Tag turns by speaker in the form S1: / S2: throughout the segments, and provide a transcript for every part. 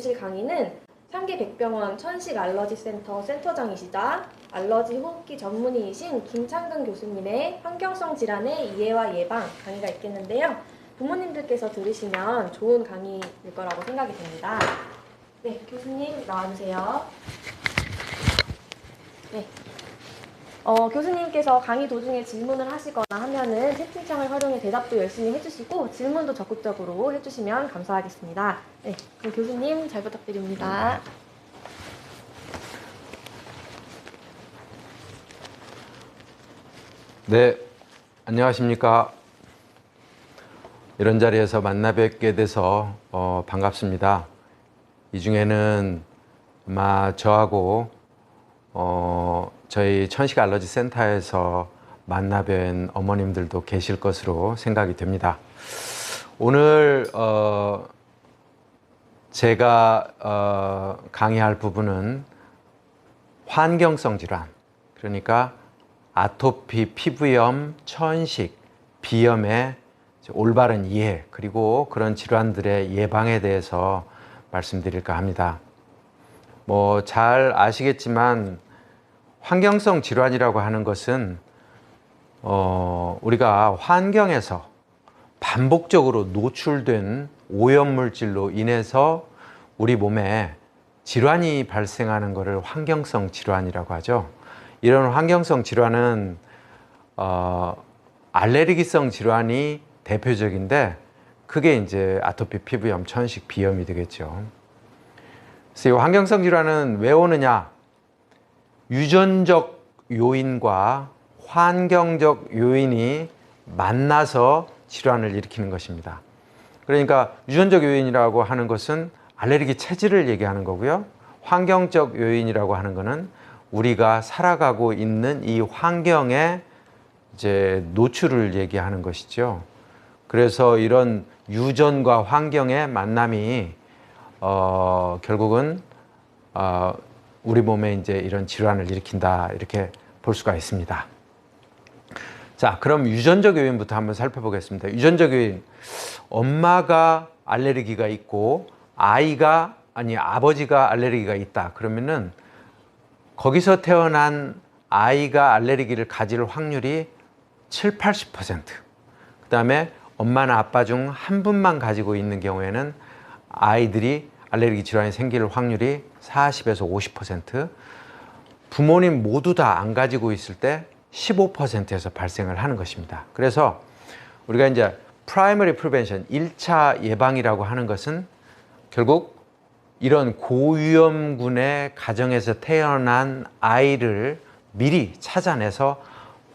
S1: 강의는 상계백병원 천식알러지센터 센터장이시자 알러지 호흡기 전문의이신 김창근 교수님의 환경성 질환의 이해와 예방 강의가 있겠는데요. 부모님들께서 들으시면 좋은 강의일 거라고 생각이 됩니다. 네, 교수님 나와주세요. 네. 교수님께서 강의 도중에 질문을 하시거나 하면은 채팅창을 활용해 대답도 열심히 해주시고 질문도 적극적으로 해주시면 감사하겠습니다. 네, 그럼 교수님 잘 부탁드립니다.
S2: 네, 안녕하십니까. 이런 자리에서 만나 뵙게 돼서 반갑습니다. 이 중에는 아마 저하고 저희 천식알러지센터에서 만나 뵌 어머님들도 계실 것으로 생각이 됩니다. 오늘 제가 강의할 부분은 환경성 질환, 그러니까 아토피, 피부염, 천식, 비염의 올바른 이해, 그리고 그런 질환들의 예방에 대해서 말씀드릴까 합니다. 뭐 잘 아시겠지만 환경성 질환이라고 하는 것은 우리가 환경에서 반복적으로 노출된 오염물질로 인해서 우리 몸에 질환이 발생하는 것을 환경성 질환이라고 하죠. 이런 환경성 질환은 알레르기성 질환이 대표적인데 그게 이제 아토피, 피부염, 천식, 비염이 되겠죠. 그래서 이 환경성 질환은 왜 오느냐? 유전적 요인과 환경적 요인이 만나서 질환을 일으키는 것입니다. 그러니까 유전적 요인이라고 하는 것은 알레르기 체질을 얘기하는 거고요. 환경적 요인이라고 하는 것은 우리가 살아가고 있는 이 환경에 이제 노출을 얘기하는 것이죠. 그래서 이런 유전과 환경의 만남이 결국은 우리 몸에 이제 이런 질환을 일으킨다, 이렇게 볼 수가 있습니다. 자, 그럼 유전적 요인부터 한번 살펴보겠습니다. 유전적 요인, 엄마가 알레르기가 있고 아버지가 알레르기가 있다. 그러면은 거기서 태어난 아이가 알레르기를 가질 확률이 7, 80%. 그 다음에 엄마나 아빠 중 한 분만 가지고 있는 경우에는 아이들이 알레르기 질환이 생길 확률이 40에서 50%, 부모님 모두 다 안 가지고 있을 때 15%에서 발생을 하는 것입니다. 그래서 우리가 이제 primary prevention, 1차 예방이라고 하는 것은 결국 이런 고위험군의 가정에서 태어난 아이를 미리 찾아내서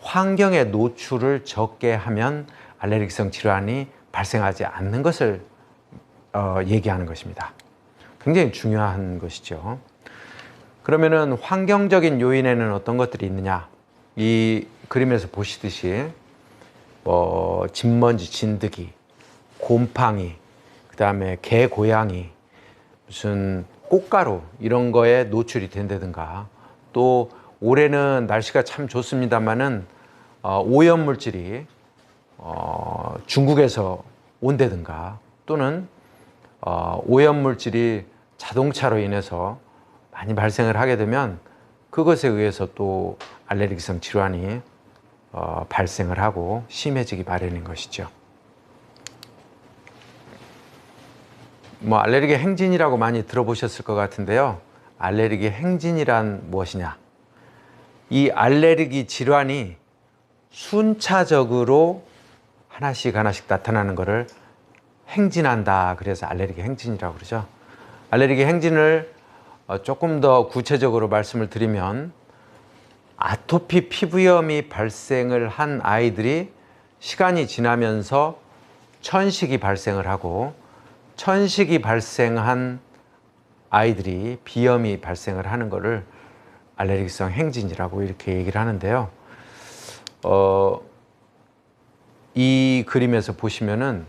S2: 환경의 노출을 적게 하면 알레르기성 질환이 발생하지 않는 것을 얘기하는 것입니다. 굉장히 중요한 것이죠. 그러면은 환경적인 요인에는 어떤 것들이 있느냐? 이 그림에서 보시듯이 진먼지, 진드기, 곰팡이, 그 다음에 개, 고양이, 무슨 꽃가루 이런 거에 노출이 된다든가, 또 올해는 날씨가 참 좋습니다만은 오염물질이 중국에서 온다든가, 또는 오염물질이 자동차로 인해서 많이 발생을 하게 되면 그것에 의해서 또 알레르기성 질환이 발생을 하고 심해지기 마련인 것이죠. 뭐 알레르기 행진이라고 많이 들어보셨을 것 같은데요. 알레르기 행진이란 무엇이냐? 이 알레르기 질환이 순차적으로 하나씩 나타나는 것을 행진한다. 그래서 알레르기 행진이라고 그러죠. 알레르기 행진을 조금 더 구체적으로 말씀을 드리면, 아토피 피부염이 발생을 한 아이들이 시간이 지나면서 천식이 발생을 하고, 천식이 발생한 아이들이 비염이 발생을 하는 것을 알레르기성 행진이라고 이렇게 얘기를 하는데요. 이 그림에서 보시면은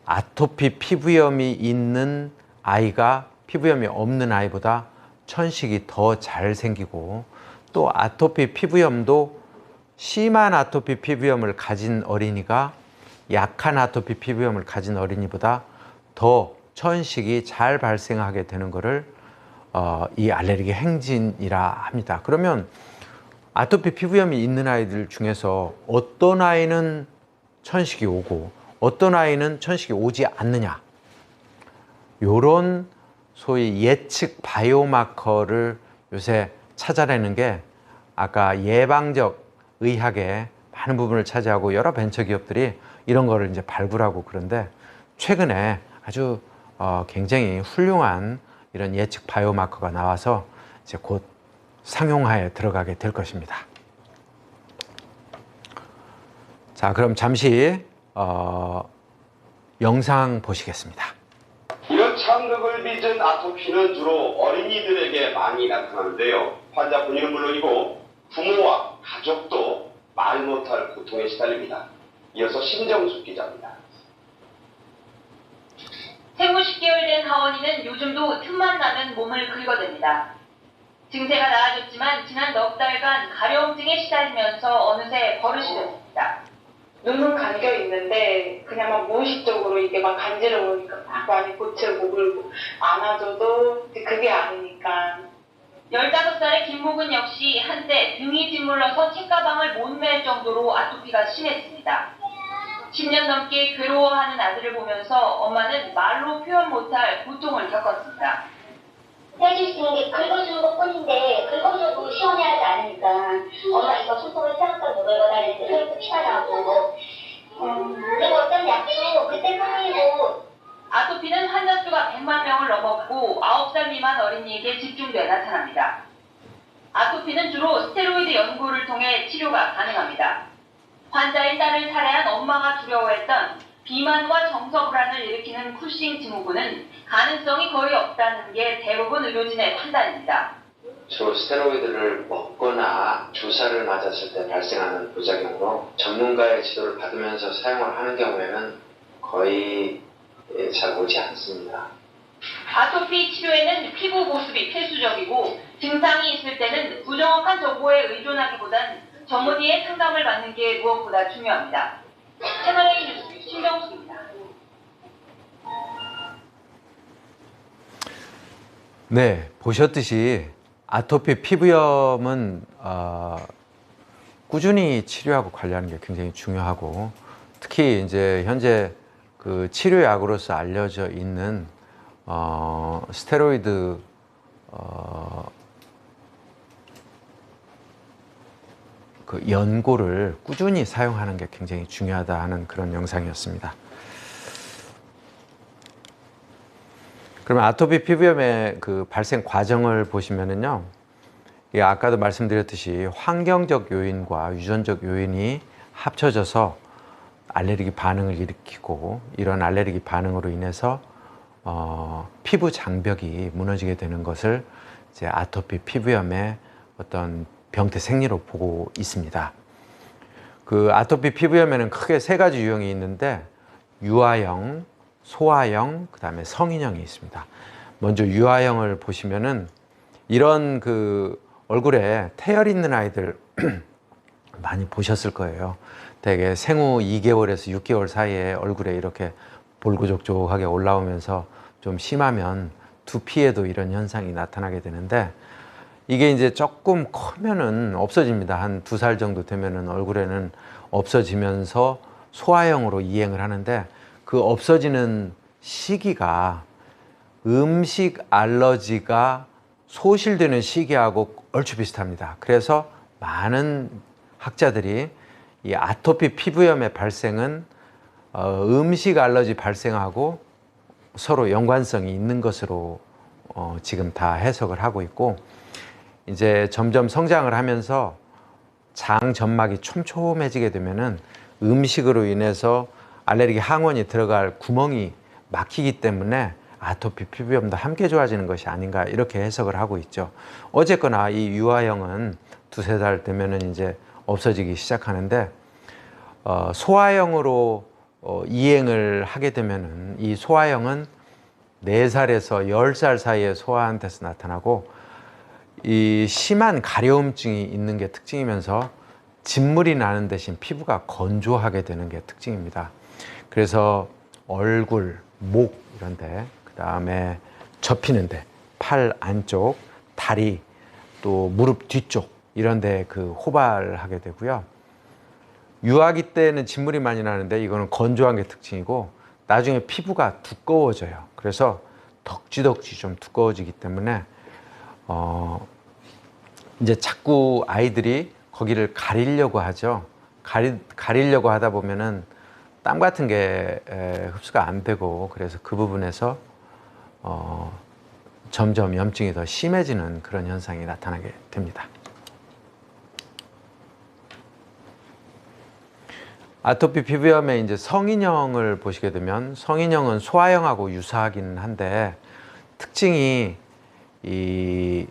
S2: 아토피 피부염이 있는 아이가 피부염이 없는 아이보다 천식이 더 잘 생기고, 또 아토피 피부염도 심한 아토피 피부염을 가진 어린이가 약한 아토피 피부염을 가진 어린이보다 더 천식이 잘 발생하게 되는 것을 이 알레르기 행진이라 합니다. 그러면 아토피 피부염이 있는 아이들 중에서 어떤 아이는 천식이 오고 어떤 아이는 천식이 오지 않느냐, 요런 소위 예측 바이오마커를 요새 찾아내는 게 아까 예방적 의학의 많은 부분을 차지하고 여러 벤처기업들이 이런 거를 이제 발굴하고 그런데 최근에 아주 굉장히 훌륭한 이런 예측 바이오마커가 나와서 이제 곧 상용화에 들어가게 될 것입니다. 자, 그럼 잠시 영상 보시겠습니다.
S3: 이런 창극을 빚은 아토피는 주로 어린이들에게 많이 나타나는데요. 환자 본인은 물론이고 부모와 가족도 말 못할 고통에 시달립니다. 이어서 심정숙 기자입니다.
S4: 생후 10개월 된 하원이는 요즘도 틈만 나면 몸을 긁어댑니다. 증세가 나아졌지만 지난 넉 달간 가려움증에 시달리면서 어느새 버릇이 됐습니다.
S5: 눈은 감겨 있는데 그냥 막 무의식적으로 이게 막 간지러우니까 막 많이 고치고 물고 안아줘도 그게 아니니까.
S4: 15살의 김목은 역시 한때 등이 짓물러서 책가방을 못 맬 정도로 아토피가 심했습니다. 10년 넘게 괴로워하는 아들을 보면서 엄마는 말로 표현 못할 고통을 겪었습니다.
S6: 해줄 수 있는 게 긁어주는 것 뿐인데 긁어줘도 시원해하지 않으니까 엄마 이거 손톱을 생각보다 못 긁어다니는데 손톱 피가 나고 그리고 어떤 약도 그때 끊이고.
S4: 아토피는 환자 수가 100만 명을 넘었고 9살 미만 어린이에게 집중돼 나타납니다. 아토피는 주로 스테로이드 연고를 통해 치료가 가능합니다. 환자의 딸을 살해한 엄마가 두려워했던 비만과 정서불안을 일으키는 쿠싱 증후군은 가능성이 거의 없다는 게 대부분 의료진의 판단입니다.
S7: 주로 스테로이드를 먹거나 주사를 맞았을 때 발생하는 부작용으로 전문가의 지도를 받으면서 사용을 하는 경우에는 거의 잘 오지 않습니다.
S4: 아토피 치료에는 피부 보습이 필수적이고 증상이 있을 때는 부정확한 정보에 의존하기보단 전문의의 상담을 받는 게 무엇보다 중요합니다. 채널A 뉴스 신정숙입니다.
S2: 네, 보셨듯이 아토피 피부염은 꾸준히 치료하고 관리하는 게 굉장히 중요하고 특히 이제 현재 그 치료약으로서 알려져 있는 스테로이드 그 연고를 꾸준히 사용하는 게 굉장히 중요하다 하는 그런 영상이었습니다. 그러면 아토피 피부염의 그 발생 과정을 보시면은요, 아까도 말씀드렸듯이 환경적 요인과 유전적 요인이 합쳐져서 알레르기 반응을 일으키고 이런 알레르기 반응으로 인해서 피부 장벽이 무너지게 되는 것을 이제 아토피 피부염의 어떤 병태 생리로 보고 있습니다. 그 아토피 피부염에는 크게 세 가지 유형이 있는데 유아형, 소아형, 그 다음에 성인형이 있습니다. 먼저 유아형을 보시면은 이런 그 얼굴에 태열 있는 아이들 많이 보셨을 거예요. 되게 생후 2개월에서 6개월 사이에 얼굴에 이렇게 볼고족족하게 올라오면서 좀 심하면 두피에도 이런 현상이 나타나게 되는데 이게 이제 조금 크면은 없어집니다. 한 2살 정도 되면은 얼굴에는 없어지면서 소아형으로 이행을 하는데 그 없어지는 시기가 음식 알러지가 소실되는 시기하고 얼추 비슷합니다. 그래서 많은 학자들이 이 아토피 피부염의 발생은 음식 알러지 발생하고 서로 연관성이 있는 것으로 지금 다 해석을 하고 있고 이제 점점 성장을 하면서 장 점막이 촘촘해지게 되면은 음식으로 인해서 알레르기 항원이 들어갈 구멍이 막히기 때문에 아토피 피부염도 함께 좋아지는 것이 아닌가 이렇게 해석을 하고 있죠. 어쨌거나 이 유아형은 2~3살 되면은 이제 없어지기 시작하는데 소아형으로 이행을 하게 되면은 이 소아형은 4살에서 10살 사이에 소아한테서 나타나고 이 심한 가려움증이 있는 게 특징이면서 진물이 나는 대신 피부가 건조하게 되는 게 특징입니다. 그래서 얼굴, 목 이런 데, 그다음에 접히는데 팔 안쪽, 다리, 또 무릎 뒤쪽 이런 데 그 호발하게 되고요. 유아기 때는 진물이 많이 나는데 이거는 건조한 게 특징이고 나중에 피부가 두꺼워져요. 그래서 덕지덕지 좀 두꺼워지기 때문에 이제 자꾸 아이들이 거기를 가리려고 하죠. 가리려고 하다 보면은 땀 같은 게 흡수가 안 되고 그래서 그 부분에서 점점 염증이 더 심해지는 그런 현상이 나타나게 됩니다. 아토피 피부염의 이제 성인형을 보시게 되면 성인형은 소아형하고 유사하기는 한데 특징이 이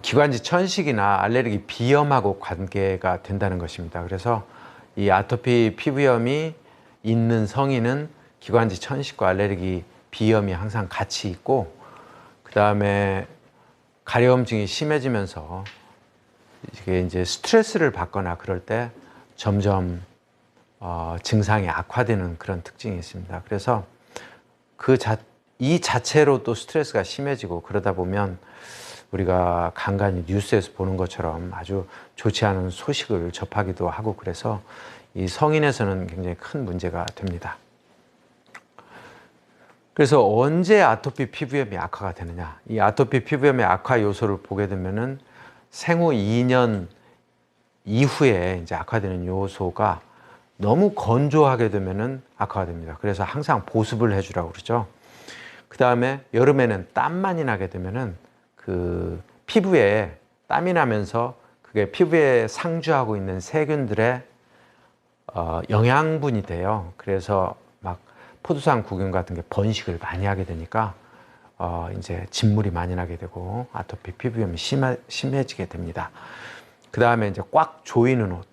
S2: 기관지 천식이나 알레르기 비염하고 관계가 된다는 것입니다. 그래서 이 아토피 피부염이 있는 성인은 기관지 천식과 알레르기 비염이 항상 같이 있고 그 다음에 가려움증이 심해지면서 이게 이제 스트레스를 받거나 그럴 때 점점 증상이 악화되는 그런 특징이 있습니다. 그래서 이 자체로 또 스트레스가 심해지고 그러다 보면 우리가 간간히 뉴스에서 보는 것처럼 아주 좋지 않은 소식을 접하기도 하고 그래서 이 성인에서는 굉장히 큰 문제가 됩니다. 그래서 언제 아토피 피부염이 악화가 되느냐? 이 아토피 피부염의 악화 요소를 보게 되면은 생후 2년 이후에 이제 악화되는 요소가 너무 건조하게 되면은 악화가 됩니다. 그래서 항상 보습을 해주라고 그러죠. 그 다음에 여름에는 땀 많이 나게 되면은 그 피부에 땀이 나면서 그게 피부에 상주하고 있는 세균들의 영양분이 돼요. 그래서 막 포도당 구균 같은 게 번식을 많이 하게 되니까 이제 진물이 많이 나게 되고 아토피 피부염이 심해지게 됩니다. 그 다음에 이제 꽉 조이는 옷.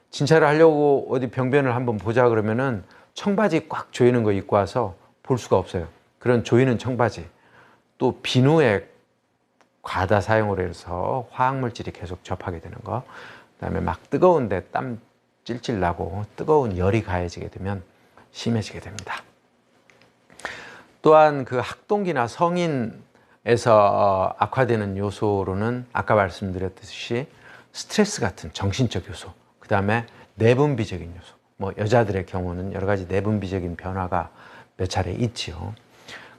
S2: 진찰을 하려고 어디 병변을 한번 보자 그러면은 청바지 꽉 조이는 거 입고 와서 볼 수가 없어요. 그런 조이는 청바지. 또 비누에 과다 사용을 해서 화학물질이 계속 접하게 되는 거. 그 다음에 막 뜨거운데 땀 찔찔 나고 뜨거운 열이 가해지게 되면 심해지게 됩니다. 또한 그 학동기나 성인에서 악화되는 요소로는 아까 말씀드렸듯이 스트레스 같은 정신적 요소, 그 다음에 내분비적인 요소, 뭐 여자들의 경우는 여러 가지 내분비적인 변화가 몇 차례 있지요.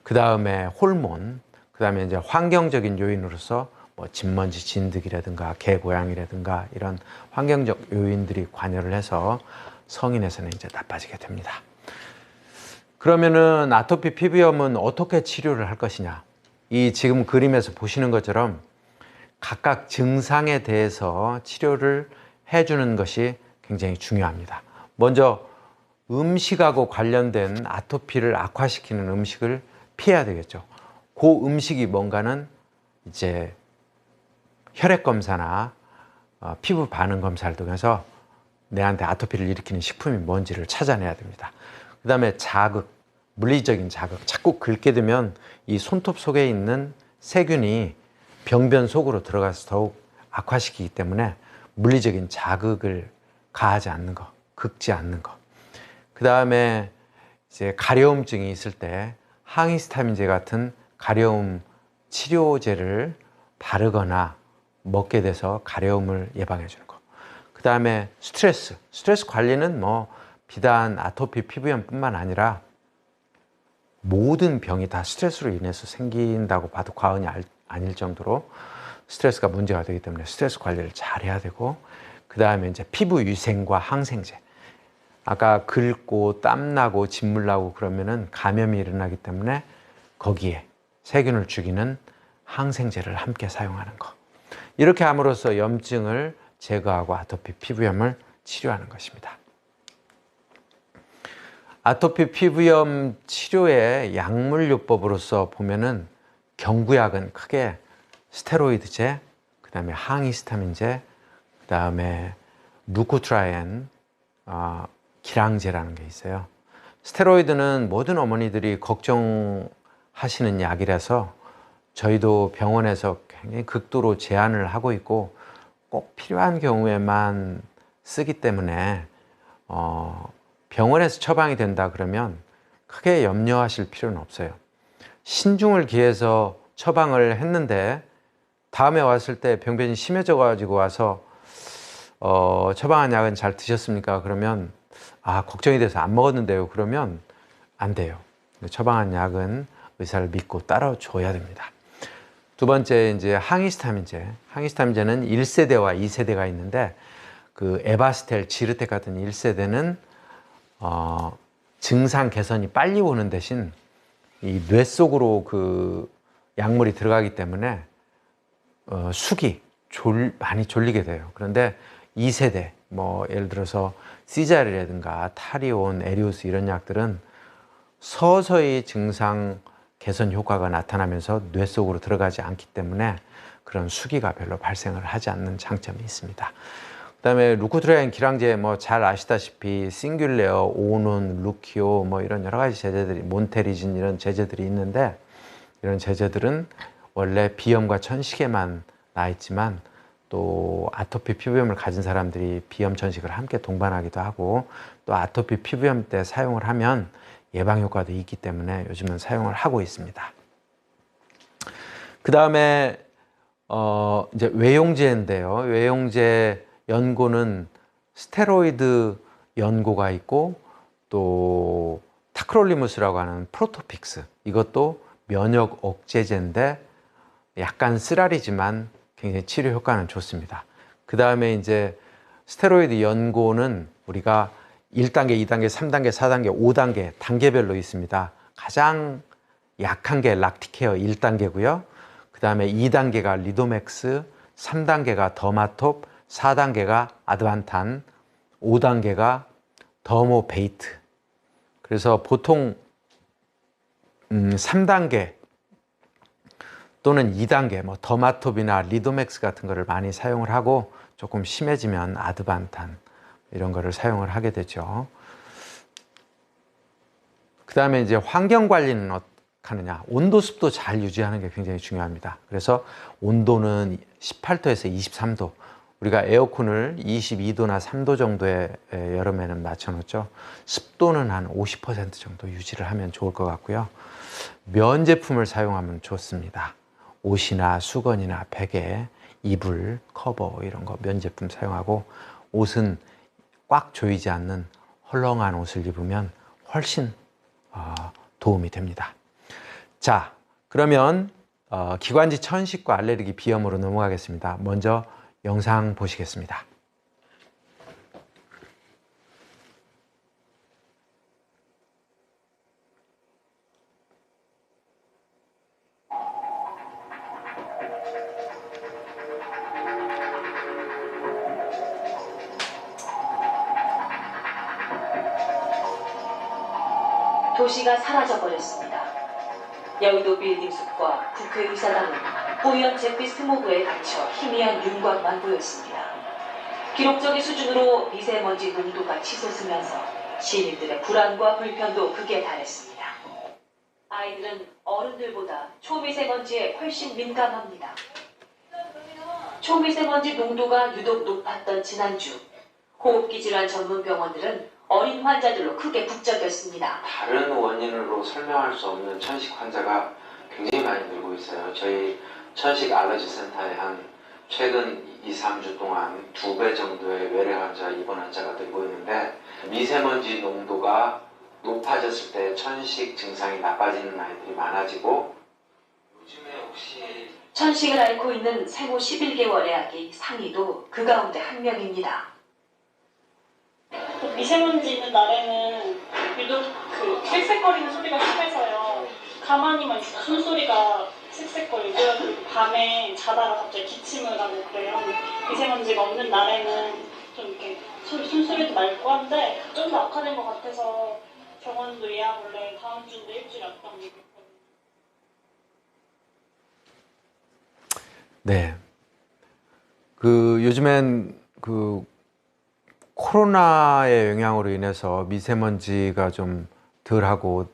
S2: 그 다음에 호르몬, 그 다음에 이제 환경적인 요인으로서 뭐 진먼지, 진드기라든가 개고양이라든가 이런 환경적 요인들이 관여를 해서 성인에서는 이제 나빠지게 됩니다. 그러면은 아토피 피부염은 어떻게 치료를 할 것이냐? 이 지금 그림에서 보시는 것처럼 각각 증상에 대해서 치료를 해주는 것이 굉장히 중요합니다. 먼저 음식하고 관련된 아토피를 악화시키는 음식을 피해야 되겠죠. 그 음식이 뭔가는 이제 혈액 검사나 피부 반응 검사를 통해서 내한테 아토피를 일으키는 식품이 뭔지를 찾아내야 됩니다. 그 다음에 자극, 물리적인 자극. 자꾸 긁게 되면 이 손톱 속에 있는 세균이 병변 속으로 들어가서 더욱 악화시키기 때문에 물리적인 자극을 가하지 않는 거, 긁지 않는 거. 그 다음에 이제 가려움증이 있을 때 항히스타민제 같은 가려움 치료제를 바르거나 먹게 돼서 가려움을 예방해 주는 거. 그 다음에 스트레스 관리는 뭐 비단 아토피 피부염뿐만 아니라 모든 병이 다 스트레스로 인해서 생긴다고 봐도 과언이 아닐 정도로 스트레스가 문제가 되기 때문에 스트레스 관리를 잘 해야 되고, 그 다음에 이제 피부 위생과 항생제. 아까 긁고 땀나고 진물 나고 그러면은 감염이 일어나기 때문에 거기에 세균을 죽이는 항생제를 함께 사용하는 거. 이렇게 함으로써 염증을 제거하고 아토피 피부염을 치료하는 것입니다. 아토피 피부염 치료의 약물요법으로서 보면은 경구약은 크게 스테로이드제, 그 다음에 항히스타민제, 그 다음에 루코트라이엔, 기랑제라는 게 있어요. 스테로이드는 모든 어머니들이 걱정하시는 약이라서 저희도 병원에서 굉장히 극도로 제한을 하고 있고 꼭 필요한 경우에만 쓰기 때문에 병원에서 처방이 된다 그러면 크게 염려하실 필요는 없어요. 신중을 기해서 처방을 했는데 다음에 왔을 때 병변이 심해져 가지고 와서 처방한 약은 잘 드셨습니까? 그러면 걱정이 돼서 안 먹었는데요. 그러면 안 돼요. 처방한 약은 의사를 믿고 따라줘야 됩니다. 두 번째, 이제 항히스타민제. 항히스타민제는 1세대와 2세대가 있는데 그 에바스텔, 지르텍 같은 1세대는 증상 개선이 빨리 오는 대신 이 뇌 속으로 그 약물이 들어가기 때문에 많이 졸리게 돼요. 그런데 2세대, 뭐 예를 들어서 시자르라든가 타리온, 에리오스 이런 약들은 서서히 증상 개선 효과가 나타나면서 뇌 속으로 들어가지 않기 때문에 그런 수기가 별로 발생을 하지 않는 장점이 있습니다. 그다음에 루코트라인 기량제 뭐 잘 아시다시피 싱귤레어, 오논, 루키오 뭐 이런 여러 가지 제제들이 몬테리진 이런 제제들이 있는데 이런 제제들은 원래 비염과 천식에만 나 있지만 또 아토피 피부염을 가진 사람들이 비염 천식을 함께 동반하기도 하고 또 아토피 피부염 때 사용을 하면 예방 효과도 있기 때문에 요즘은 사용을 하고 있습니다. 그 다음에 이제 외용제인데요. 외용제 연고는 스테로이드 연고가 있고 또 타크롤리무스라고 하는 프로토픽스, 이것도 면역 억제제인데 약간 쓰라리지만 굉장히 치료 효과는 좋습니다. 그 다음에 이제 스테로이드 연고는 우리가 1단계, 2단계, 3단계, 4단계, 5단계 단계별로 있습니다. 가장 약한 게 락티케어 1단계고요. 그 다음에 2단계가 리도맥스, 3단계가 더마톱, 4단계가 아드반탄, 5단계가 더모베이트. 그래서 보통 3단계 또는 2단계, 뭐 더마톱이나 리도맥스 같은 거를 많이 사용을 하고 조금 심해지면 아드반탄 이런 거를 사용을 하게 되죠. 그 다음에 이제 환경 관리는 어떻게 하느냐. 온도, 습도 잘 유지하는 게 굉장히 중요합니다. 그래서 온도는 18도에서 23도. 우리가 에어컨을 22도나 3도 정도의 여름에는 맞춰놓죠. 습도는 한 50% 정도 유지를 하면 좋을 것 같고요. 면 제품을 사용하면 좋습니다. 옷이나 수건이나 베개, 이불, 커버 이런 거 면 제품 사용하고 옷은 꽉 조이지 않는 헐렁한 옷을 입으면 훨씬 도움이 됩니다. 자, 그러면 기관지 천식과 알레르기 비염으로 넘어가겠습니다. 먼저 영상 보시겠습니다.
S8: 도시가 사라져버렸습니다. 여의도 빌딩 숲과 국회의사당은 뽀얀 잿빛 스모그에 갇혀 희미한 윤곽만 보였습니다. 기록적인 수준으로 미세먼지 농도가 치솟으면서 시민들의 불안과 불편도 극에 달했습니다. 아이들은 어른들보다 초미세먼지에 훨씬 민감합니다. 초미세먼지 농도가 유독 높았던 지난주, 호흡기 질환 전문 병원들은 어린 환자들로 크게 북적였습니다.
S7: 다른 원인으로 설명할 수 없는 천식 환자가 굉장히 많이 늘고 있어요. 저희 천식 알러지 센터에 한 최근 2, 3주 동안 2배 정도의 외래 환자, 입원 환자가 늘고 있는데 미세먼지 농도가 높아졌을 때 천식 증상이 나빠지는 아이들이 많아지고 요즘에 혹시
S8: 천식을 앓고 있는 생후 11개월의 아기 상희도 그 가운데 한 명입니다.
S9: 미세먼지 있는 날에는 유독 그 쌕쌕거리는 소리가 심해서요. 가만히만 있어도 숨소리가 쌕쌕거리고 그리고 밤에 자다가 갑자기 기침을 하고 그래요. 미세먼지가 없는 날에는 좀 이렇게 숨소리도 맑고 한데 좀 더 악화된 것 같아서 병원도 예약 원래 다음 주인데 일주일 앞당 얘기했거든요.
S2: 네. 요즘엔 코로나의 영향으로 인해서 미세먼지가 좀 덜하고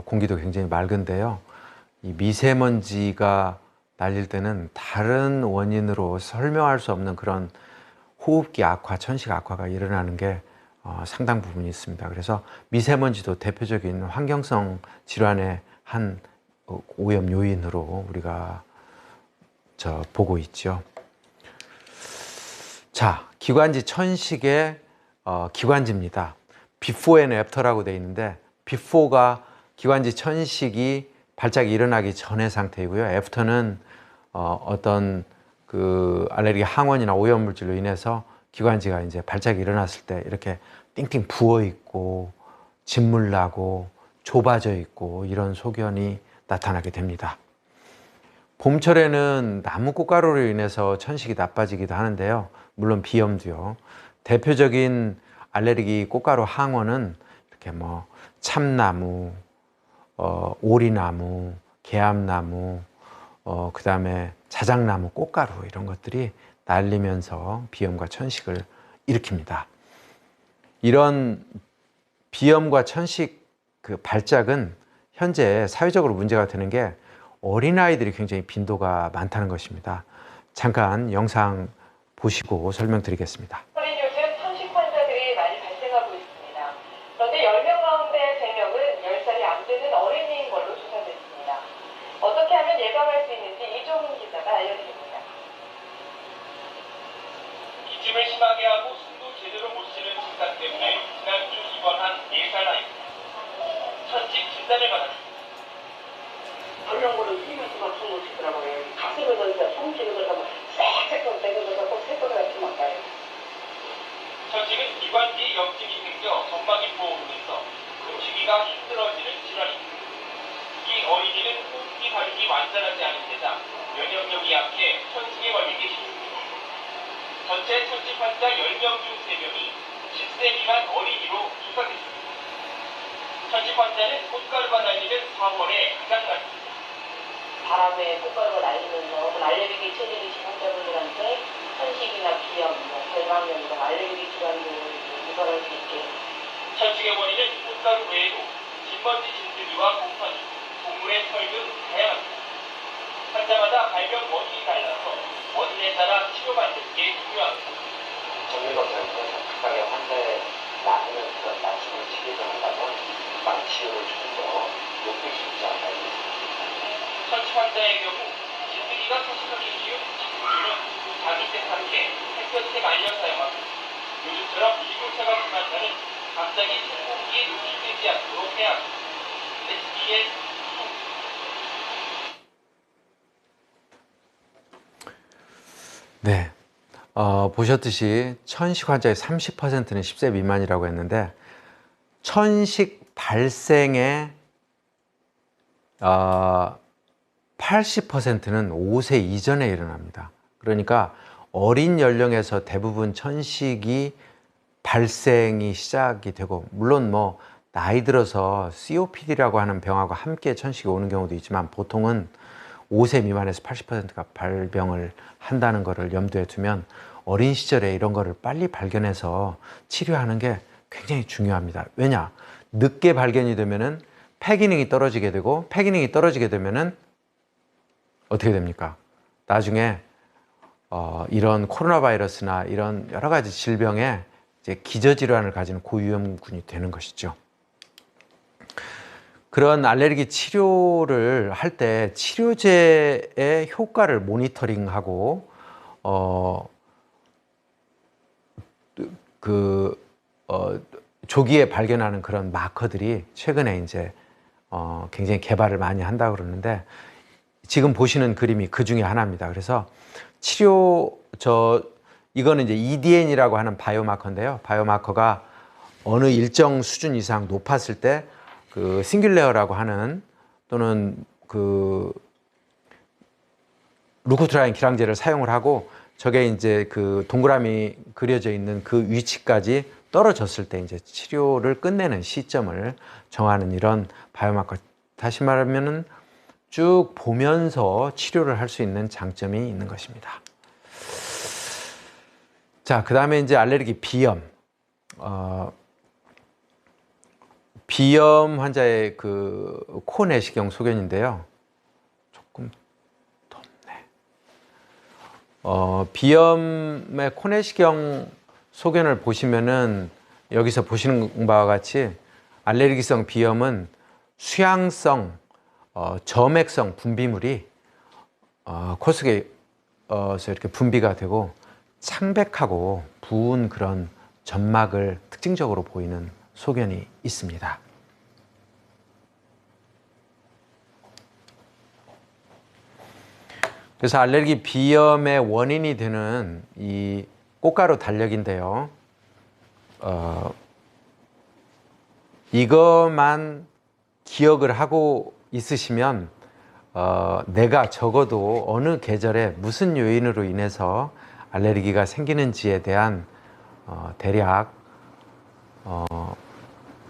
S2: 공기도 굉장히 맑은데요. 이 미세먼지가 날릴 때는 다른 원인으로 설명할 수 없는 그런 호흡기 악화, 천식 악화가 일어나는 게 상당 부분이 있습니다. 그래서 미세먼지도 대표적인 환경성 질환의 한 오염 요인으로 우리가 보고 있죠. 자, 기관지 천식의 기관지입니다. before and after라고 되어 있는데 before가 기관지 천식이 발작이 일어나기 전의 상태이고요. 애프터는 어떤 그 알레르기 항원이나 오염물질로 인해서 기관지가 이제 발작이 일어났을 때 이렇게 띵띵 부어 있고 진물 나고 좁아져 있고 이런 소견이 나타나게 됩니다. 봄철에는 나무 꽃가루로 인해서 천식이 나빠지기도 하는데요. 물론 비염도요. 대표적인 알레르기 꽃가루 항원은 이렇게 뭐 참나무, 오리나무, 개암나무, 그 다음에 자작나무 꽃가루 이런 것들이 날리면서 비염과 천식을 일으킵니다. 이런 비염과 천식 그 발작은 현재 사회적으로 문제가 되는 게 어린아이들이 굉장히 빈도가 많다는 것입니다. 잠깐 영상 보시고 설명드리겠습니다.
S10: 어린 요즘 천식 환자들이 많이 발생하고 있습니다. 그런데 10명 가운데 3명은 10살이 안 되는 어린이인 걸로 조사됐습니다. 어떻게 하면 예방할 수 있는지 이종훈 기자가 알려드립니다.
S11: 기침을 심하게 하고 숨도 제대로 못 쉬는 증상 때문에 지난주 입원한 4살 아이입니다. 천식 진단을 받았습니다.
S12: 설명고를 뛰면서 막 숨을 쉬더라고요. 가슴을 던져, 숨쉬는 걸 하면 쎄쎄끔 떼면서 꼭 새소리 같이 막 가요.
S11: 천식은 기관지에 염증이 생겨 점막이 부어오르면서 숨쉬기가 힘들어지는 질환입니다. 이 어린이는 호흡기 관리 완전하지 않은 데다 면역력이 약해 천식에 걸리기 쉽습니다. 전체 천식 환자 10명 중 3명이 10세 미만 어린이로 조사됐습니다. 천식 환자는 꽃가루가 날리는 4월에 가장 많습니다.
S12: 바람에 꽃가루가 날리면서 알레르기 체질이신 환자분들한테 천식이나 비염, 결막염 등 알레르기 질환들을 유발할 수 있게.
S11: 천식의 원인은 꽃가루 외에도 진먼지 진드기와 곰팡이, 동물의 털 등 다양합니다. 환자마다 발병 원인이 달라서 원인에 따라 치료받는 게 중요합니다.
S7: 전문의로서는 각각의 환자의 나이는 낮추는 치료를 한다면 망치율을 조금 더 높일 수 있지 않나 있습니다.
S11: 천식 환자의 경우 진드기가 서식하기 쉬운 진드기는 자기색 함께 햇볕에 말려 사용합니다. 요즘처럼 이물체가 심한 자는 갑자기 생공기에 노출되지 않도록 해야 합니다. SBS
S2: 네, 보셨듯이 천식 환자의 30%는 10세 미만이라고 했는데 천식 발생의 80%는 5세 이전에 일어납니다. 그러니까 어린 연령에서 대부분 천식이 발생이 시작이 되고, 물론 뭐 나이 들어서 COPD라고 하는 병하고 함께 천식이 오는 경우도 있지만 보통은 5세 미만에서 80%가 발병을 한다는 것을 염두에 두면 어린 시절에 이런 거를 빨리 발견해서 치료하는 게 굉장히 중요합니다. 왜냐? 늦게 발견이 되면은 폐기능이 떨어지게 되고, 폐기능이 떨어지게 되면은 어떻게 됩니까? 나중에 이런 코로나 바이러스나 이런 여러 가지 질병에 이제 기저질환을 가지는 고위험군이 되는 것이죠. 그런 알레르기 치료를 할 때 치료제의 효과를 모니터링하고 조기에 발견하는 그런 마커들이 최근에 이제 굉장히 개발을 많이 한다고 그러는데, 지금 보시는 그림이 그 중에 하나입니다. 그래서 이거는 이제 EDN이라고 하는 바이오마커인데요. 바이오마커가 어느 일정 수준 이상 높았을 때 그 싱귤레어라고 하는, 또는 그 루코트라인 기량제를 사용을 하고, 저게 이제 그 동그라미 그려져 있는 그 위치까지 떨어졌을 때 이제 치료를 끝내는 시점을 정하는 이런 바이오마커, 다시 말하면은 쭉 보면서 치료를 할 수 있는 장점이 있는 것입니다. 자, 그 다음에 이제 알레르기 비염. 비염 환자의 그 코 내시경 소견인데요. 조금 덥네. 비염의 코 내시경 소견을 보시면은 여기서 보시는 바와 같이 알레르기성 비염은 수양성, 점액성 분비물이 코 속에서 이렇게 분비가 되고 창백하고 부은 그런 점막을 특징적으로 보이는 소견이 있습니다. 그래서 알레르기 비염의 원인이 되는 이 꽃가루 달력인데요. 이것만 기억을 하고 있으시면 내가 적어도 어느 계절에 무슨 요인으로 인해서 알레르기가 생기는지에 대한 대략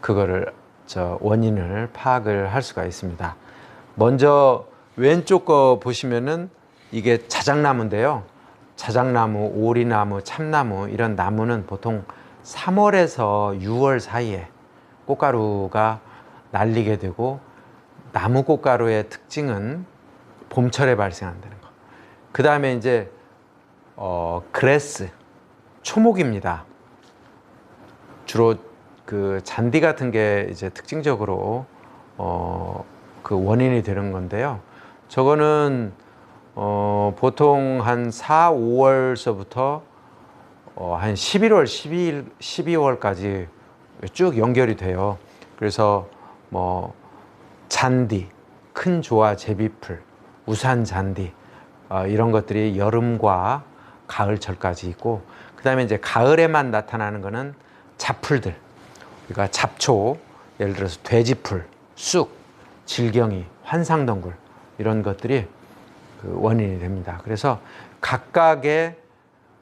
S2: 그거를 원인을 파악을 할 수가 있습니다. 먼저 왼쪽 거 보시면은 이게 자작나무인데요. 자작나무, 오리나무, 참나무 이런 나무는 보통 3월에서 6월 사이에 꽃가루가 날리게 되고 나무 꽃가루의 특징은 봄철에 발생한다는 거. 그 다음에 이제 그레스, 초목입니다. 주로 그 잔디 같은 게 이제 특징적으로 그 원인이 되는 건데요. 저거는 보통 한 4, 5월서부터 한 11월, 12월까지 쭉 연결이 돼요. 그래서 뭐 잔디, 큰 조화 제비풀, 우산 잔디 이런 것들이 여름과 가을철까지 있고, 그 다음에 이제 가을에만 나타나는 거는 잡풀들, 그러니까 잡초, 예를 들어서 돼지풀, 쑥, 질경이, 환상덩굴 이런 것들이 그 원인이 됩니다. 그래서 각각의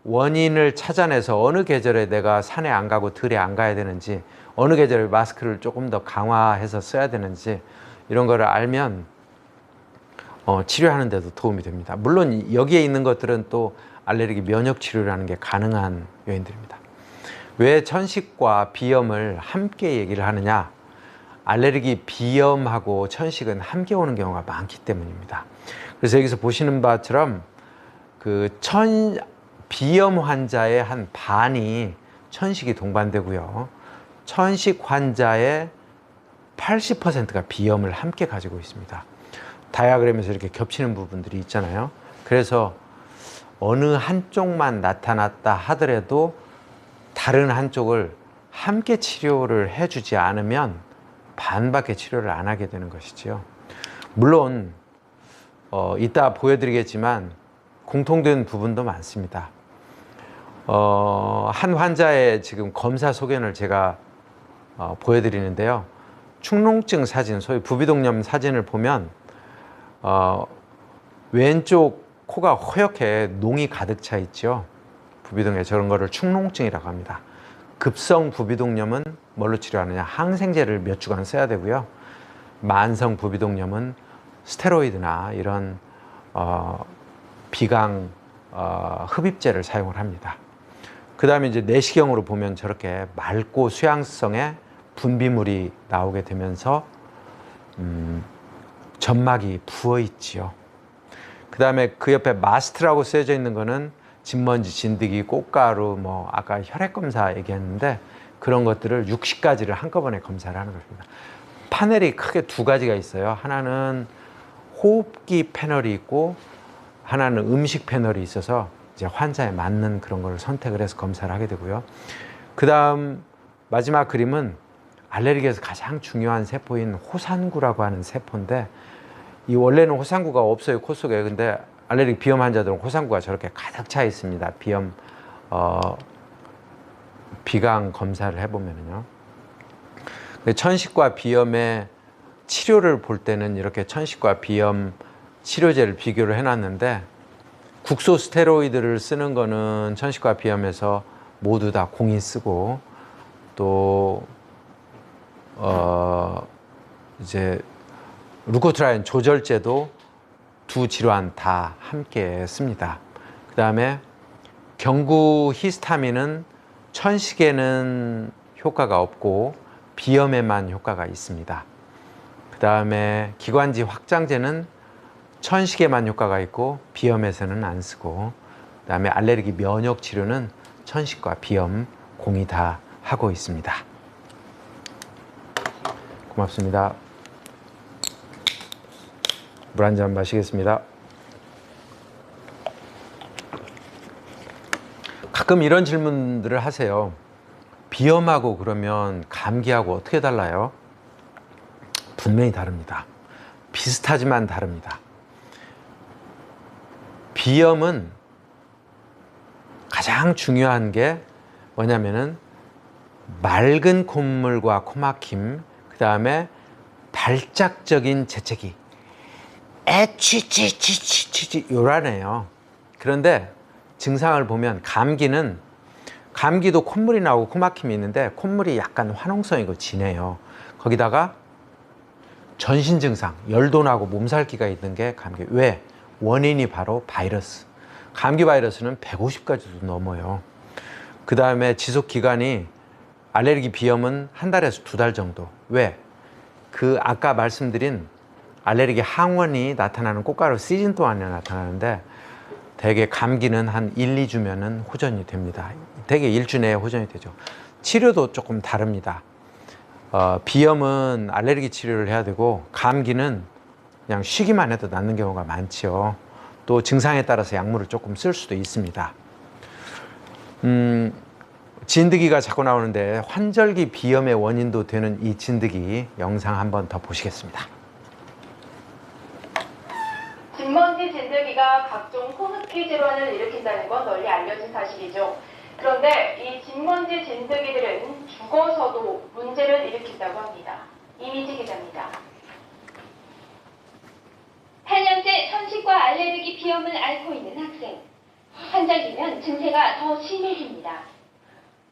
S2: 원인을 찾아내서 어느 계절에 내가 산에 안 가고 들에 안 가야 되는지, 어느 계절에 마스크를 조금 더 강화해서 써야 되는지 이런 거를 알면 치료하는 데도 도움이 됩니다. 물론 여기에 있는 것들은 또 알레르기 면역 치료라는 게 가능한 요인들입니다. 왜 천식과 비염을 함께 얘기를 하느냐? 알레르기 비염하고 천식은 함께 오는 경우가 많기 때문입니다. 그래서 여기서 보시는 바처럼 그 비염 환자의 한 반이 천식이 동반되고요. 천식 환자의 80%가 비염을 함께 가지고 있습니다. 다이아그램에서 이렇게 겹치는 부분들이 있잖아요. 그래서 어느 한쪽만 나타났다 하더라도 다른 한쪽을 함께 치료를 해주지 않으면 반밖에 치료를 안 하게 되는 것이지요. 물론 이따 보여드리겠지만 공통된 부분도 많습니다. 한 환자의 지금 검사 소견을 제가 보여드리는데요. 축농증 사진, 소위 부비동염 사진을 보면 왼쪽 코가 허옇게 농이 가득 차 있죠. 부비동염, 저런 거를 축농증이라고 합니다. 급성 부비동염은 뭘로 치료하느냐? 항생제를 몇 주간 써야 되고요. 만성 부비동염은 스테로이드나 이런 비강 흡입제를 사용을 합니다. 그 다음에 이제 내시경으로 보면 저렇게 맑고 수양성의 분비물이 나오게 되면서 점막이 부어 있지요. 그 다음에 그 옆에 마스트라고 쓰여져 있는 거는 진먼지, 진드기, 꽃가루, 뭐 아까 혈액 검사 얘기했는데 그런 것들을 60가지를 한꺼번에 검사를 하는 것입니다. 파넬이 크게 두 가지가 있어요. 하나는 호흡기 패널이 있고 하나는 음식 패널이 있어서 이제 환자에 맞는 그런 걸 선택을 해서 검사를 하게 되고요. 그 다음 마지막 그림은 알레르기에서 가장 중요한 세포인 호산구라고 하는 세포인데, 이 원래는 호산구가 없어요, 코 속에. 근데 알레르기 비염 환자들은 호산구가 저렇게 가득 차 있습니다. 비강 검사를 해보면요. 천식과 비염의 치료를 볼 때는 이렇게 천식과 비염 치료제를 비교를 해놨는데, 국소 스테로이드를 쓰는 거는 천식과 비염에서 모두 다 공이 쓰고, 또 이제 루코트라인 조절제도 두 질환 다 함께 씁니다. 그 다음에 경구 히스타민은 천식에는 효과가 없고 비염에만 효과가 있습니다. 그 다음에 기관지 확장제는 천식에만 효과가 있고 비염에서는 안 쓰고, 그 다음에 알레르기 면역 치료는 천식과 비염 공이 다 하고 있습니다. 고맙습니다. 물 한 잔 마시겠습니다. 가끔 이런 질문들을 하세요. 비염하고 그러면 감기하고 어떻게 달라요? 분명히 다릅니다. 비슷하지만 다릅니다. 비염은 가장 중요한 게 뭐냐면은 맑은 콧물과 코막힘, 그 다음에 발작적인 재채기, 에취취취취취 요란해요. 그런데 증상을 보면 감기도 콧물이 나오고 코막힘이 있는데 콧물이 약간 화농성이고 진해요. 거기다가 전신 증상, 열도 나고 몸살기가 있는 게 감기. 왜? 원인이 바로 바이러스. 감기 바이러스는 150가지도 넘어요. 그 다음에 지속 기간이 알레르기 비염은 한 달에서 2달 정도. 왜? 그 아까 말씀드린 알레르기 항원이 나타나는 꽃가루 시즌 동안에 나타나는데 대개 감기는 한 1, 2주면은 호전이 됩니다. 대개 1주 내에 호전이 되죠. 치료도 조금 다릅니다. 비염은 알레르기 치료를 해야 되고 감기는 그냥 쉬기만 해도 낫는 경우가 많죠. 또 증상에 따라서 약물을 조금 쓸 수도 있습니다. 진드기가 자꾸 나오는데 환절기 비염의 원인도 되는 이 진드기 영상 한번 더 보시겠습니다.
S1: 진먼지 진드기가 각종 호흡기 질환을 일으킨다는 건 널리 알려진 사실이죠. 그런데 이 진먼지 진드기들은 죽어서도 문제를 일으킨다고 합니다. 이미지 기자입니다.
S13: 8년째 천식과 알레르기 비염을 앓고 있는 학생. 환절기면 증세가 더 심해집니다.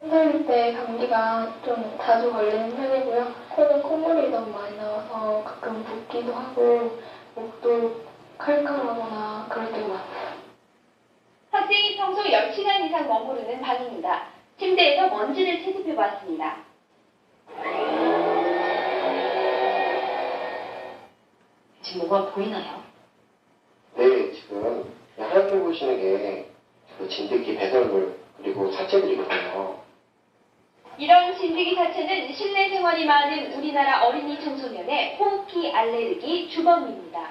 S5: 환절기 때 감기가 좀 자주 걸리는 편이고요. 코는 콧물이 너무 많이 나와서 가끔 붓기도 하고 목도 칼칼하거나 그럴 때가 많아요.
S13: 학생이 평소 10시간 이상 머무르는 방입니다. 침대에서 먼지를 채집해봤습니다.
S8: 지금 뭐가 보이나요?
S7: 네, 지금 하얗게 보시는 게 그 진드기 배설물 그리고 사체들이거든요.
S13: 이런 진드기 자체는 실내 생활이 많은 우리나라 어린이 청소년의 호흡기 알레르기 주범입니다.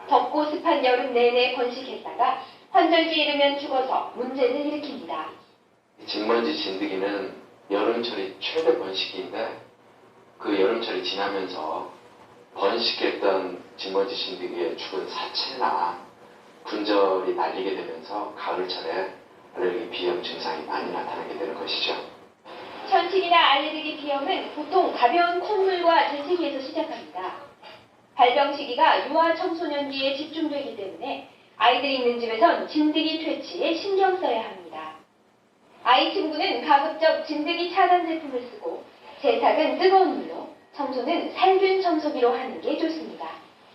S13: 덥고 습한 여름 내내 번식했다가 환절기에 이르면 죽어서 문제를 일으킵니다.
S7: 진먼지 진드기는 여름철이 최대 번식기인데 그 여름철이 지나면서 번식했던 진먼지 진드기의 죽은 사체나 군절이 날리게 되면서 가을철에 알레르기 비염 증상이 많이 나타나게 되는 것이죠.
S13: 천식이나 알레르기 비염은 보통 가벼운 콧물과 재채기에서 시작합니다. 발병 시기가 유아 청소년기에 집중되기 때문에 아이들이 있는 집에선 진드기 퇴치에 신경 써야 합니다. 아이 친구는 가급적 진드기 차단 제품을 쓰고 세탁은 뜨거운 물로, 청소는 살균 청소기로 하는 게 좋습니다.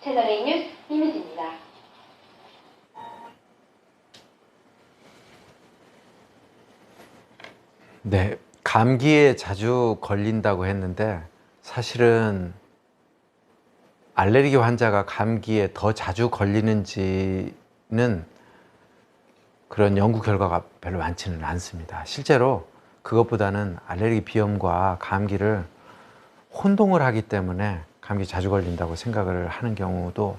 S13: 채널A 뉴스 이미지입니다.
S2: 네, 감기에 자주 걸린다고 했는데 사실은 알레르기 환자가 감기에 더 자주 걸리는지는 그런 연구 결과가 별로 많지는 않습니다. 실제로 그것보다는 알레르기 비염과 감기를 혼동을 하기 때문에 감기 자주 걸린다고 생각을 하는 경우도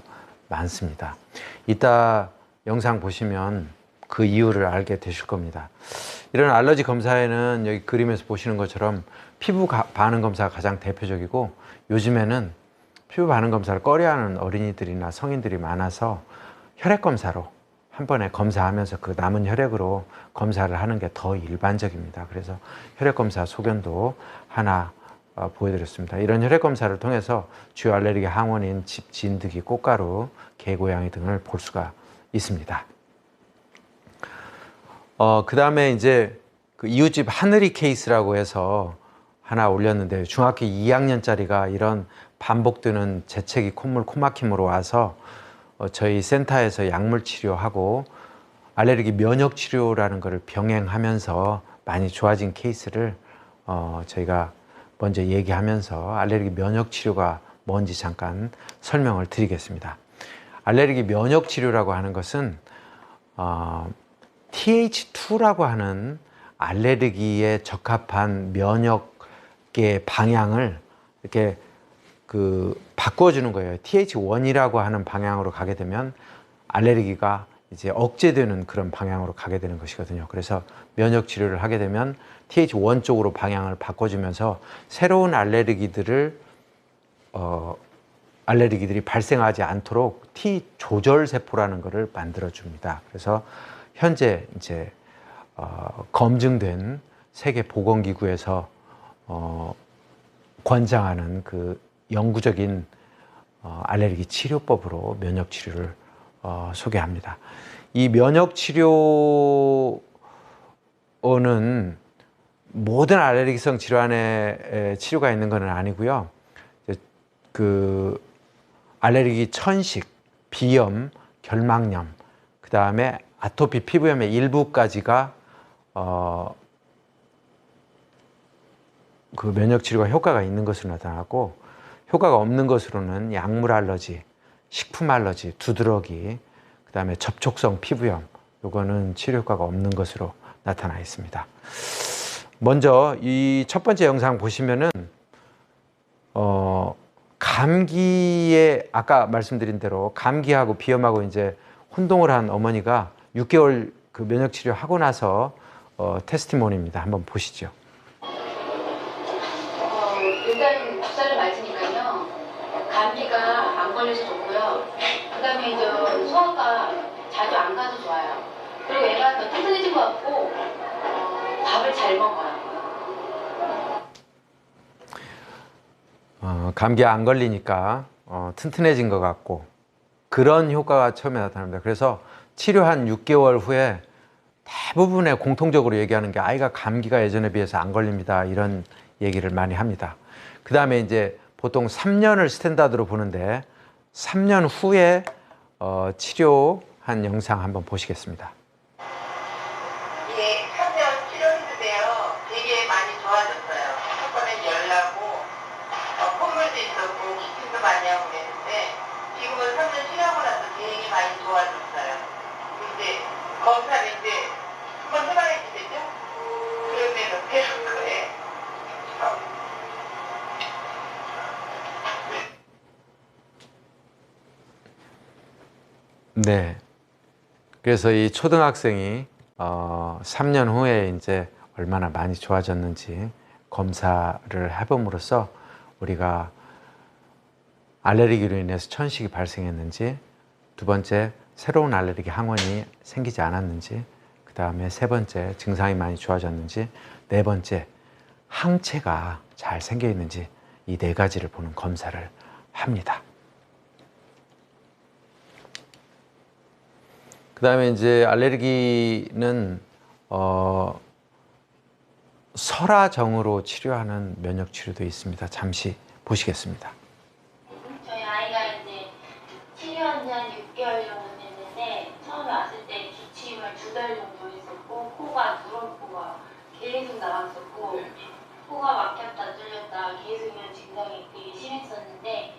S2: 많습니다. 이따 영상 보시면 그 이유를 알게 되실 겁니다. 이런 알러지 검사에는 여기 그림에서 보시는 것처럼 피부 반응 검사가 가장 대표적이고 요즘에는 피부 반응 검사를 꺼려하는 어린이들이나 성인들이 많아서 혈액 검사로 한 번에 검사하면서 그 남은 혈액으로 검사를 하는 게 더 일반적입니다. 그래서 혈액 검사 소견도 하나 보여드렸습니다. 이런 혈액 검사를 통해서 주요 알레르기 항원인 진드기, 꽃가루, 개고양이 등을 볼 수가 있습니다. 그 다음에 이제 그 이웃집 하늘이 케이스라고 해서 하나 올렸는데 중학교 2학년짜리가 이런 반복되는 재채기, 콧물, 코막힘으로 와서 저희 센터에서 약물 치료하고 알레르기 면역 치료라는 것을 병행하면서 많이 좋아진 케이스를 저희가 먼저 얘기하면서 알레르기 면역 치료가 뭔지 잠깐 설명을 드리겠습니다. 알레르기 면역 치료라고 하는 것은 TH2라고 하는 알레르기에 적합한 면역의 방향을 이렇게 바꿔주는 거예요. TH1이라고 하는 방향으로 가게 되면 알레르기가 이제 억제되는 그런 방향으로 가게 되는 것이거든요. 그래서 면역 치료를 하게 되면 TH1 쪽으로 방향을 바꿔주면서 새로운 알레르기들이 발생하지 않도록 T 조절 세포라는 것을 만들어 줍니다. 그래서 현재 이제 검증된 세계보건기구에서 권장하는 그 영구적인 알레르기 치료법으로 면역 치료를 소개합니다. 이 면역 치료는 모든 알레르기성 질환에 치료가 있는 것은 아니고요. 그 알레르기 천식, 비염, 결막염, 그 다음에 아토피 피부염의 일부까지가 그 면역 치료가 효과가 있는 것으로 나타나고, 효과가 없는 것으로는 약물 알러지, 식품 알러지, 두드러기, 그 다음에 접촉성 피부염, 요거는 치료 효과가 없는 것으로 나타나 있습니다. 먼저 이 첫 번째 영상 보시면은 감기에 아까 말씀드린 대로 감기하고 비염하고 이제 혼동을 한 어머니가 6개월 그 면역 치료 하고 나서 테스티모니입니다. 한번 보시죠.
S14: 일단 주사를 맞으니까요, 감기가 안 걸려서 좋고요. 그 다음에 이제 소화가 자주 안 가서 좋아요. 그리고 애가 더 튼튼해진 것 같고, 밥을 잘 먹어요.
S2: 감기 안 걸리니까 튼튼해진 것 같고, 그런 효과가 처음에 나타납니다. 그래서 치료한 6개월 후에 대부분의 공통적으로 얘기하는 게 아이가 감기가 예전에 비해서 안 걸립니다, 이런 얘기를 많이 합니다. 그 다음에 이제 보통 3년을 스탠다드로 보는데 3년 후에 치료한 영상 한번 보시겠습니다.
S15: 예, 3년 치료했는데요. 되게 많이 좋아졌어요. 첫 번엔 열나고 콧물도 있었고 기침도 많이 하고 그랬는데 지금은 3년 치료하고 나서 되게 많이 좋아졌어요. 이제 검사를 이제 한번 해봐야지 되죠? 그러면 배울 거예요.
S2: 네. 그래서 이 초등학생이 3년 후에 이제 얼마나 많이 좋아졌는지 검사를 해봄으로써 우리가 알레르기로 인해서 천식이 발생했는지, 두 번째 새로운 알레르기 항원이 생기지 않았는지, 그 다음에 세 번째 증상이 많이 좋아졌는지, 네 번째 항체가 잘 생겨 있는지, 이 네 가지를 보는 검사를 합니다. 그 다음에 이제 알레르기는 설화정으로 치료하는 면역 치료도 있습니다. 잠시 보시겠습니다.
S5: 저희 아이가 이제 치료한 지 한 6개월 정도 됐는데, 처음에 왔을 때 기침을 2달 정도 했었고, 코가 누런 코가 계속 나왔었고, 코가 막혔다 뚫렸다 계속 이런 증상이 되게 심했었는데,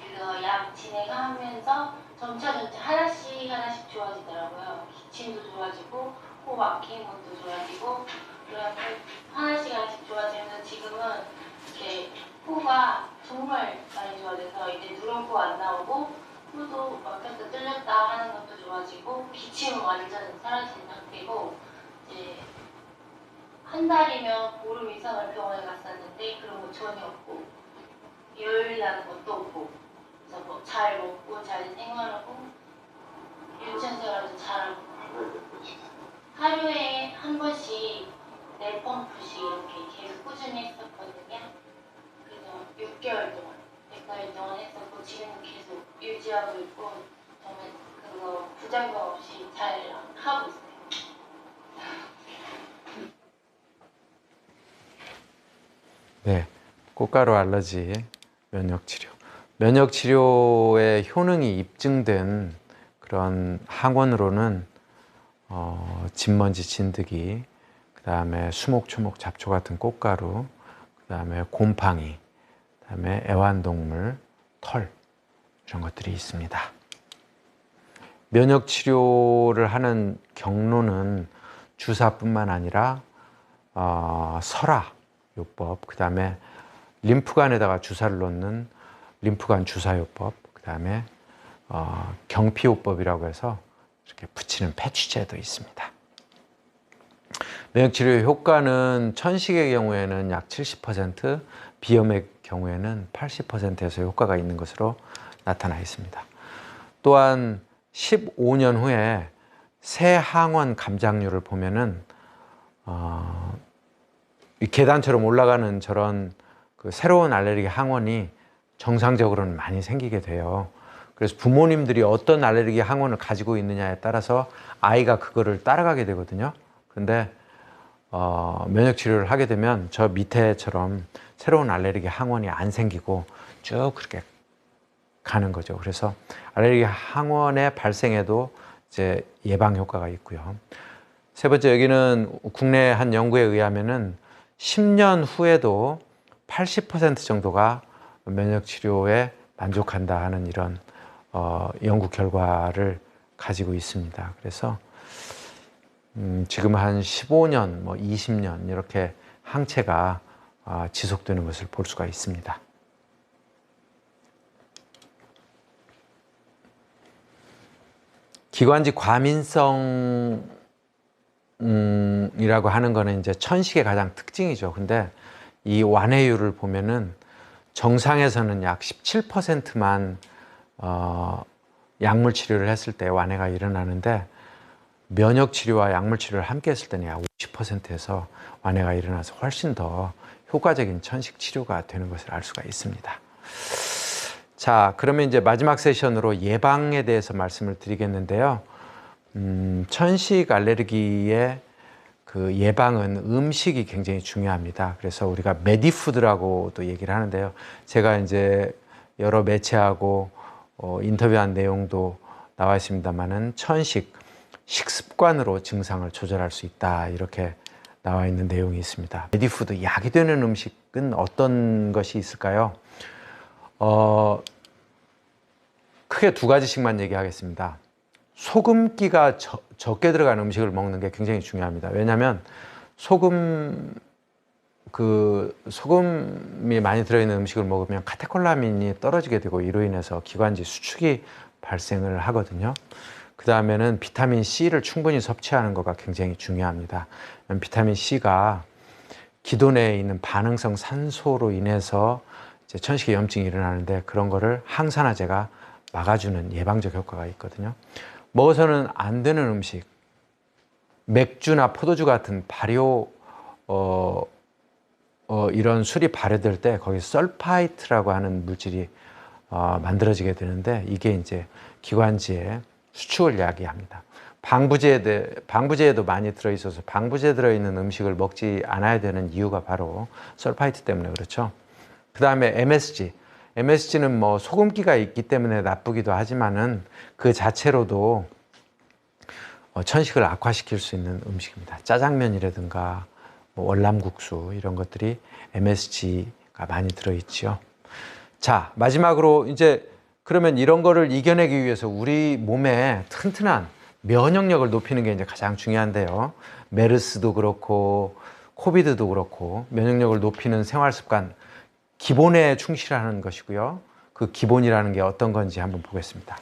S5: 그래서 약 진행하면서 점차 하나씩 좋아지더라고요. 기침도 좋아지고, 코 막히는 것도 좋아지고, 그러면 하나씩 좋아지면서 지금은 이렇게 코가 정말 많이 좋아져서 이제 누런 코 안 나오고, 코도 막혔다 뚫렸다 하는 것도 좋아지고, 기침은 완전 사라진 상태고, 이제 한 달이면 보름 이상을 병원에 갔었는데 그런 거 전혀 없고, 열 나는 것도 없고, 그래서 뭐 잘 먹고 잘 생활하고 유치원 생활도 잘하고, 하루에 한 번씩 4펌프씩 이렇게 계속 꾸준히 했었거든요. 그래서 6개월 동안, 100달 동안 했었고, 지금은 계속 유지하고 있고, 정말 그거 부작용 없이 잘 하고 있어요.
S2: 네, 꽃가루 알러지 면역 치료. 면역 치료의 효능이 입증된 그런 항원으로는 진먼지, 진드기, 그 다음에 수목, 초목, 잡초 같은 꽃가루, 그 다음에 곰팡이, 그 다음에 애완동물, 털, 이런 것들이 있습니다. 면역 치료를 하는 경로는 주사뿐만 아니라 설화요법, 그 다음에 림프관에다가 주사를 놓는 림프관 주사요법, 그 다음에 경피요법이라고 해서 이렇게 붙이는 패치제도 있습니다. 면역치료 효과는 천식의 경우에는 약 70%, 비염의 경우에는 80%에서 효과가 있는 것으로 나타나 있습니다. 또한 15년 후에 새 항원 감장률을 보면은 이 계단처럼 올라가는 저런 그 새로운 알레르기 항원이 정상적으로는 많이 생기게 돼요. 그래서 부모님들이 어떤 알레르기 항원을 가지고 있느냐에 따라서 아이가 그거를 따라가게 되거든요. 근데 면역 치료를 하게 되면 저 밑에처럼 새로운 알레르기 항원이 안 생기고 쭉 그렇게 가는 거죠. 그래서 알레르기 항원의 발생에도 이제 예방 효과가 있고요. 세 번째, 여기는 국내 한 연구에 의하면은 10년 후에도 80% 정도가 면역 치료에 만족한다 하는 이런 연구 결과를 가지고 있습니다. 그래서 지금 한 15년, 20년 이렇게 항체가 지속되는 것을 볼 수가 있습니다. 기관지 과민성이라고 하는 거는 이제 천식의 가장 특징이죠. 근데 이 완해율을 보면은 정상에서는 약 17%만 약물 치료를 했을 때 완해가 일어나는데 면역 치료와 약물 치료를 함께 했을 때는 약 50%에서 완해가 일어나서 훨씬 더 효과적인 천식 치료가 되는 것을 알 수가 있습니다. 자, 그러면 이제 마지막 세션으로 예방에 대해서 말씀을 드리겠는데요. 천식 알레르기의 그 예방은 음식이 굉장히 중요합니다. 그래서 우리가 메디푸드라고도 얘기를 하는데요. 제가 이제 여러 매체하고 인터뷰한 내용도 나와 있습니다만은 천식, 식습관으로 증상을 조절할 수 있다, 이렇게 나와 있는 내용이 있습니다. 메디푸드, 약이 되는 음식은 어떤 것이 있을까요? 크게 두 가지씩만 얘기하겠습니다. 소금기가 적게 들어간 음식을 먹는 게 굉장히 중요합니다. 왜냐하면 소금이 많이 들어있는 음식을 먹으면 카테콜라민이 떨어지게 되고 이로 인해서 기관지 수축이 발생을 하거든요. 그 다음에는 비타민 C를 충분히 섭취하는 것가 굉장히 중요합니다. 비타민 C가 기도 내에 있는 반응성 산소로 인해서 이제 천식의 염증이 일어나는데 그런 거를 항산화제가 막아주는 예방적 효과가 있거든요. 먹어서는 안 되는 음식, 맥주나 포도주 같은 발효 이런 술이 발효될 때 거기 설파이트라고 하는 물질이 만들어지게 되는데 이게 이제 기관지에 수축을 야기합니다. 방부제에도 많이 들어있어서 방부제 들어있는 음식을 먹지 않아야 되는 이유가 바로 설파이트 때문에 그렇죠. 그 다음에 MSG는 뭐 소금기가 있기 때문에 나쁘기도 하지만은 그 자체로도 천식을 악화시킬 수 있는 음식입니다. 짜장면이라든가 뭐 월남국수 이런 것들이 MSG가 많이 들어있죠. 자, 마지막으로 이제 그러면 이런 거를 이겨내기 위해서 우리 몸에 튼튼한 면역력을 높이는 게 이제 가장 중요한데요. 메르스도 그렇고 코비드도 그렇고 면역력을 높이는 생활 습관 기본에 충실하는 것이고요. 그 기본이라는 게 어떤 건지 한번 보겠습니다.